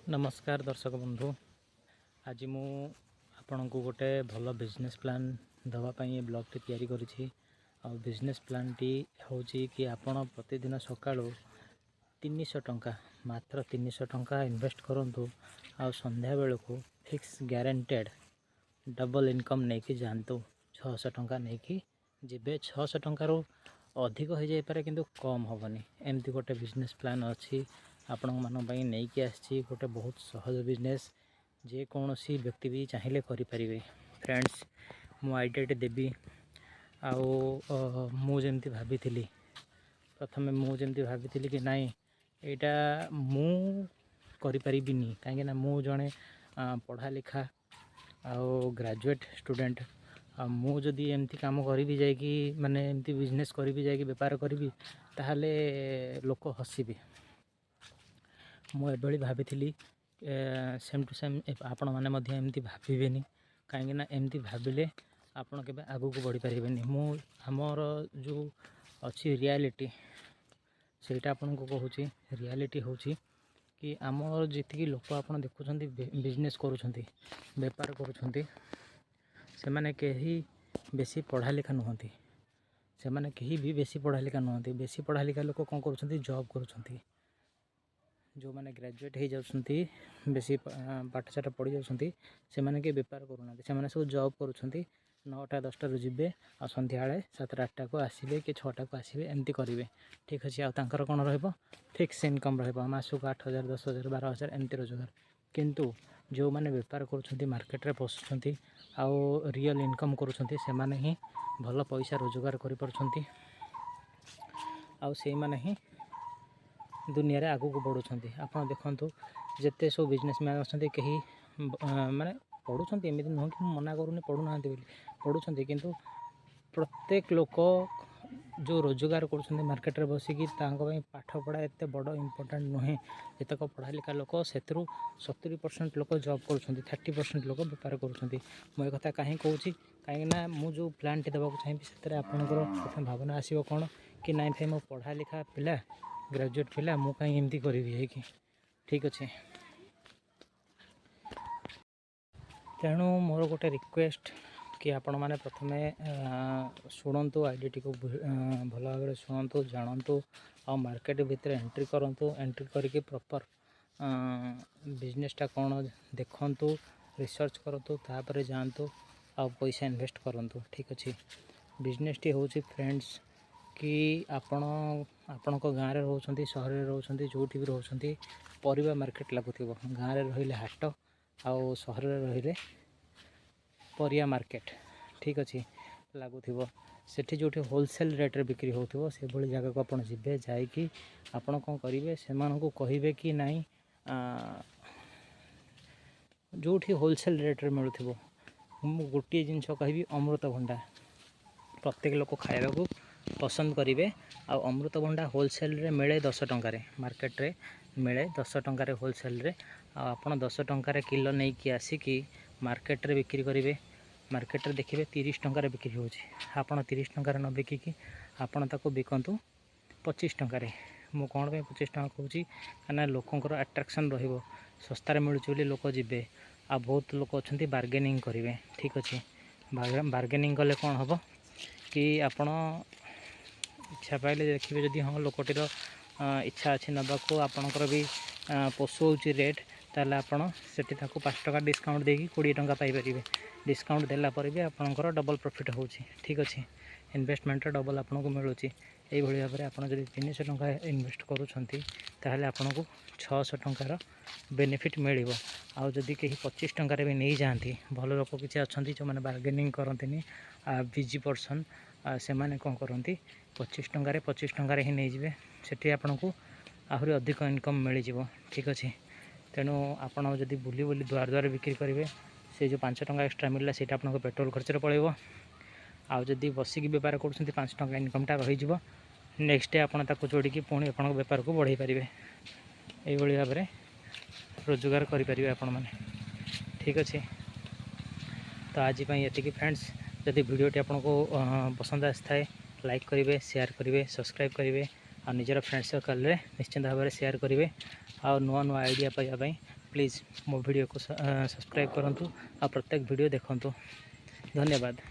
नमस्कार दर्शक बंधु। आज मु आपण को गोटे भल बिजनेस प्लान दवापाई ये ब्लॉग टी तैयारी करी। बिजनेस प्लान टी हूँ कि आपण प्रतिदिन सका 300 टंका मात्र 300 टंका इन्वेस्ट करूँ आ संध्या बेलू को फिक्स ग्यारंटेड डबल इनकम नहीं कि जातु 600 टंका नहीं कि जी 600 टंकार अधिक हो जापे कि कम हेनी एमती गोटे बिजनेस प्लान अच्छी आपण मानी नहीं कि आसी गोटे बहुत सहज बिजनेस जेकोसी व्यक्ति भी चाहिए करें। फ्रेंड्स मु आइडिया देवी आमती भाभी प्रथम मुझे भाभी कि नाई यहाँ मु करें कहीं मु जड़े पढ़ा लिखा आउ ग्रेजुएट स्टूडेंट मुझे एमती कम करी जाकि माने एमती बिजनेस करी जाकि बेपार करी ताहले लोक हसबे। मुझे भाभी सेम टू सेम आपण मैंने एमती भावेनि कहीं एमती भाविले आपड़ के आगू को बढ़ी पारे। आमर जो अच्छी रियलिटी सेटा आपन को कहूँ रियलिटी हूँ कि आमर जी लोक आप देखुं बिजनेस करुँच बेपार करुँच से माने कहीं बेसी पढ़ा लिखा नुहति से माने कहीं भी बेसी पढ़ा लिखा नुहति। बेसी पढ़ा लिखा लोक कौन कर जॉब करुँच जो मैंने ग्रेजुएट हो जाती बेसी पाठशाठ पढ़ी जाती से मैंने कि बेपार करूना से सब जॉब करुँच 9टा 10टा जी आ सन्ध्या 7टा 8टा को आसवे कि 6टा को आसवे एमती करेंगे। ठीक अच्छे आर कौन रिक्स इनकम रसक 8,000 10,000 12,000 एमती रोजगार। किंतु जो मैंने बेपार करुँच मार्केट रे पशुंट आउ रियल इनकम करुँच से माने ही भल पैसा रोजगार करें से माने ही दुनिया रे आगू को बढ़ुंट। आप देखु जिते सब बिजनेसमैन अच्छा कहीं माने पढ़ुंट एमती नुह कि मना करूनी पढ़ुना पढ़ुंट किंतु प्रत्येक लोक जो रोजगार कर मार्केट रे बसिकी पाठ पढ़ा एत बड़ इम्पोर्टाट नुहे। जितक पढ़ा लिखा लोक से 70% लोक जॉब कर 30% लोक बेपार कर। मुझे कथा कहीं कहूँ कहीं मुझे प्लान टी देवाक चाहिए से आपंकर प्रथम भावना आसो कौन कि नाई भाई मो पढ़ा लिखा पिला ग्रेजुएट पिला मु कहीं एमती करी। ठीक अच्छे तेणु मोर गोटे रिक्वेस्ट कि आपण मैंने प्रथम शुणु आईडिया को भल भाव शुणु जानतु आ मार्केट भितर एंट्री करूँ एंट्री करके प्रॉपर बिजनेसटा कौन देखु रिसर्च करूँ तापर जातु आ पैसा इन्वेस्ट करूँ। ठीक अच्छे बिजनेस टी हूँ फ्रेंड्स कि आपण गाँव में रोच सहर में रोच जो भी रोच परिवा मार्केट लगुव गाँव में रही हाट आउ सहर में रही परिया मार्केट। ठीक अच्छे लगुव सेठी जो होलसेल रेट रे बिक्री होती से भाई जगह को आपड़ जी जाकि आपड़ कौन करेंगे से कहे कि नाई जो होलसेल रेट रे मिलूँ गोटे जिनस कहि अमृतभंडा प्रत्येक लोक खाया को पसंद करेंगे। अमृतभंडा होलसेल रे मिले 10 टंकार मार्केट रे मिले 10 टंकार होलसेल रे आप 10 टंकार किलो नहीं कि आसिकी मार्केट रे बिक्री करेंगे। मार्केट रे देखिए 30 टंकार बिक्री हो 30 टंकार न बिकिकी आपड़ ताको बिकतु 25 टंकार। मु कौन 25 टंका कहूँ कहीं लोकंर अट्राक्शन रहिबो सस्तार मिलूँ लोक जी आ बहुत लोक अच्छा बार्गेनिंग करेंगे। ठीक अच्छे बार्गेनिंग कले कौन हम कि आपण इच्छा पाइले देखिए जदि हाँ लोकटीर इच्छा अच्छी नबाक आपणकर भी पोषाऊँच रेट ताल आपण से 5 टका डिस्काउंट देकी 20 टंका पाइपर डिस्काउंट देला पर भी आपणकर डबल प्रॉफिट हो। ठीक अच्छे इन्वेस्टमेंट डबल आपन को मिलूँ यही भाव में आप 300 टंका इन्वेस्ट करें आपन को 600 टंकार बेनिफिट मिल आदि कहीं 25 टंकार भी नहीं जाती भल लोक किसी अच्छा जो मैंने बार्गेनिंग करती बिजी पर्सन से मैंने कौन करती 25 टंकार ही नहीं जाए से आपन को आहरी अधिक इनकम मिल जाव। ठीक अच्छे तेणु आपड़ जदि बुली बुली द्वार द्वार बिक्री करेंगे से जो 5 टंका एक्सट्रा मिलला से आपन पेट्रोल खर्च पड़ेगा आउ जदि बसिकी बेपार कर 5 टंका इनकमटा रही नेक्स्ट डे आपड़ ताको जोड़ी पुणी आप बेपार को बढ़ाई पारे यही भाव में रोजगार करेंगे आपण मैंने। ठीक अच्छे तो आज ये फ्रेंड्स जदि वीडियोटी आपको पसंद आए लाइक करेंगे शेयर करेंगे सब्सक्राइब करेंगे और निजर फ्रेंड सर्कल निश्चिंत भाव में शेयर करेंगे आ नुआ नुआ आइडिया पाइबापी प्लीज़ मो वीडियो को सब्सक्राइब करूँ आ प्रत्येक वीडियो देखूँ। धन्यवाद।